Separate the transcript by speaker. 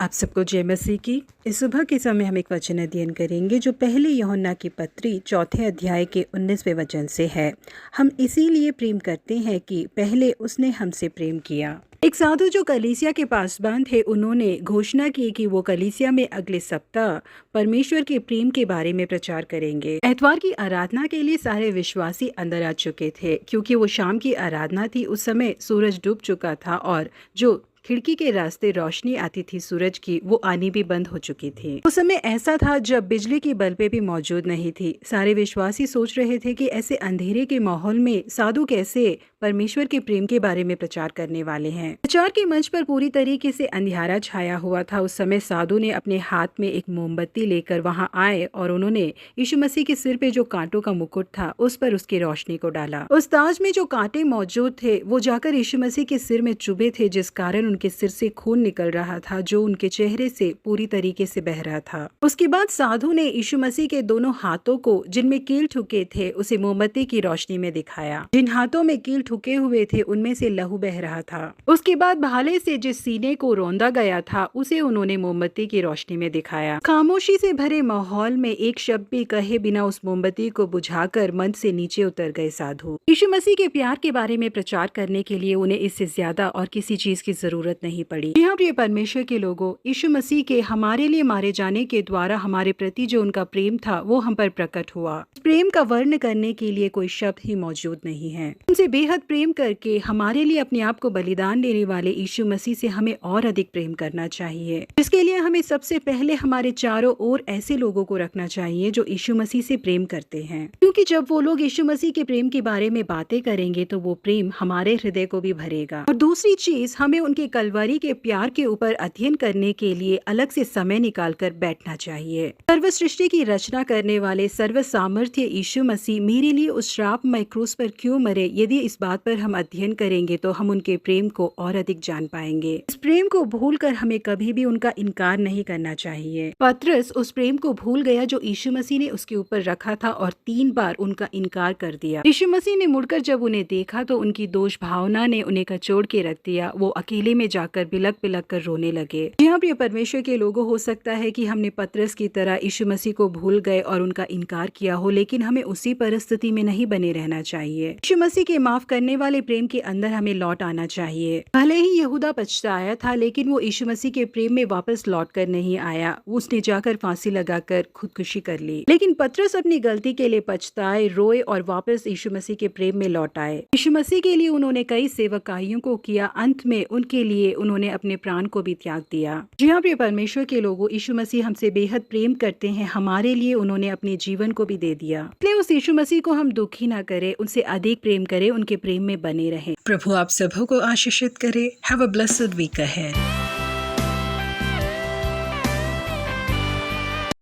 Speaker 1: आप सबको जय मसीह की। इस सुबह के समय हम एक वचन अध्ययन करेंगे जो पहले यूहन्ना की पत्री 4 अध्याय के 19वें वचन से है। हम इसीलिए प्रेम करते हैं कि पहले उसने हमसे प्रेम किया। एक साधु जो कलीसिया के पासबान थे, उन्होंने घोषणा की कि वो कलीसिया में अगले सप्ताह परमेश्वर के प्रेम के बारे में प्रचार करेंगे। एतवार की आराधना के लिए सारे विश्वासी अंदर आ चुके थे, क्योंकि वो शाम की आराधना थी। उस समय सूरज डूब चुका था और जो खिड़की के रास्ते रोशनी आती थी सूरज की, वो आनी भी बंद हो चुकी थी। उस समय ऐसा था जब बिजली की बल्बें भी मौजूद नहीं थी। सारे विश्वासी सोच रहे थे कि ऐसे अंधेरे के माहौल में साधु कैसे परमेश्वर के प्रेम के बारे में प्रचार करने वाले हैं। प्रचार के मंच पर पूरी तरीके से अंधियारा छाया हुआ था। उस समय साधु ने अपने हाथ में एक मोमबत्ती लेकर वहां आए और उन्होंने यीशु मसीह के सिर पे जो कांटों का मुकुट था उस पर उसकी रोशनी को डाला। उस ताज में जो कांटे मौजूद थे वो जाकर यीशु मसीह के सिर में चुभे थे, जिस कारण उनके सिर से खून निकल रहा था जो उनके चेहरे से पूरी तरीके से बह रहा था। उसके बाद साधु ने यीशु मसीह के दोनों हाथों को, जिनमें कील ठुके थे, उसे मोमबत्ती की रोशनी में दिखाया। जिन हाथों में कील ठुके हुए थे उनमें से लहू बह रहा था। उसके बाद भाले से जिस सीने को रौंदा गया था उसे उन्होंने मोमबत्ती की रोशनी में दिखाया। खामोशी से भरे माहौल में एक शब्द भी कहे बिना उस मोमबत्ती को बुझाकर मंच से नीचे उतर गए साधु। यीशु मसीह के प्यार के बारे में प्रचार करने के लिए उन्हें इससे ज्यादा और किसी चीज की जरूरत नहीं पड़ी। यहाँ प्रिय परमेश्वर के लोगों, यीशु मसीह के हमारे लिए मारे जाने के द्वारा हमारे प्रति जो उनका प्रेम था वो हम पर प्रकट हुआ। प्रेम का वर्ण करने के लिए कोई शब्द ही मौजूद नहीं है। उनसे बेहद प्रेम करके हमारे लिए अपने आप को बलिदान देने वाले यीशु मसीह से हमें और अधिक प्रेम करना चाहिए, जिसके लिए हमें सबसे पहले हमारे चारों ओर ऐसे लोगों को रखना चाहिए जो यीशु मसीह से प्रेम करते हैं, क्योंकि जब वो लोग यीशु मसीह के प्रेम के बारे में बातें करेंगे तो वो प्रेम हमारे हृदय को भी भरेगा। और दूसरी चीज, हमें उनके कलवरी के प्यार के ऊपर अध्ययन करने के लिए अलग से समय निकाल कर बैठना चाहिए। सर्व सृष्टि की रचना करने वाले सर्व सामर्थ्य यीशु मसीह मेरे लिए उस श्रापमय क्रूस पर क्यों मरे, यदि इस बात पर हम अध्ययन करेंगे तो हम उनके प्रेम को और अधिक जान पाएंगे। इस प्रेम को भूलकर हमें कभी भी उनका इनकार नहीं करना चाहिए। पतरस उस प्रेम को भूल गया जो यीशु मसीह ने उसके ऊपर रखा था और 3 बार उनका इनकार कर दिया। यीशु मसीह ने मुड़कर जब उन्हें देखा तो उनकी दोष भावना ने उन्हें कचोड़ के रख दिया। वो अकेले में जाकर बिलक बिलक कर रोने लगे। यहाँ प्रिय परमेश्वर के लोगों, हो सकता है कि हमने पतरस की तरह यीशु मसीह को भूल गए और उनका इनकार किया हो, लेकिन हमें उसी परिस्थिति में नहीं बने रहना चाहिए। यीशु मसीह के माफ करने वाले प्रेम के अंदर हमें लौट आना चाहिए। भले ही यहूदा पछताया था, लेकिन वो यीशु मसीह के प्रेम में वापस लौट कर नहीं आया। उसने जाकर फांसी लगाकर खुदकुशी कर ली। लेकिन पतरस अपनी गलती के लिए पछताए, रोए और वापस यीशु मसीह के प्रेम में लौट आए। यीशु मसीह के लिए उन्होंने कई सेवकाइयों को किया। अंत में उनके लिए उन्होंने अपने प्राण को भी त्याग दिया। जी हाँ प्रिय परमेश्वर के लोगों, यीशु मसीह हमसे बेहद प्रेम करते हैं। हमारे लिए उन्होंने अपने जीवन को भी दे दिया। इसलिए उस यीशु मसीह को हम दुखी ना करें, उनसे अधिक प्रेम करें, उनके प्रेम में बने रहें। प्रभु आप सबों को आशीषित करे। Have a blessed week ahead.